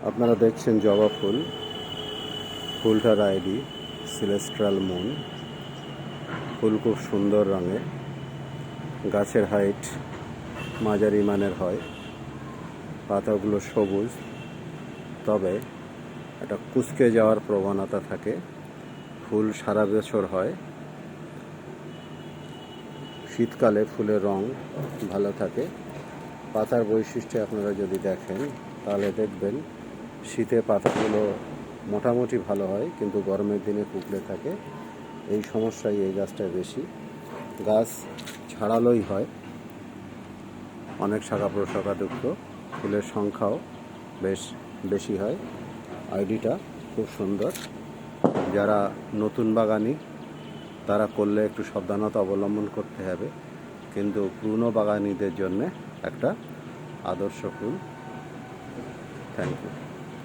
আপনারা দেখছেন জবা ফুল, ফুলটার আইডি সিলেস্ট্রাল মুন। ফুল খুব সুন্দর রঙের, গাছের হাইট মাঝারি মানের হয়, পাতাগুলো সবুজ, তবে এটা কুঁচকে যাওয়ার প্রবণতা থাকে। ফুল সারা বছর হয়, শীতকালে ফুলের রং ভালো থাকে। পাতার বৈশিষ্ট্য আপনারা যদি দেখেন তাহলে দেখবেন শীতে পাতাগুলো মোটামুটি ভালো হয়, কিন্তু গরমের দিনে কুঁকড়ে থাকে। এই সমস্যাই এই গাছটায় বেশি। গাছ ঝাড়ালোই হয়, অনেক শাখা প্রশাখাযুক্ত, ফুলের সংখ্যাও বেশ বেশি হয়। আইডিটা খুব সুন্দর। যারা নতুন বাগানি তারা করলে একটু সাবধানতা অবলম্বন করতে হবে, কিন্তু পুরনো বাগানিদের জন্য একটা আদর্শ ফুল। Thank you.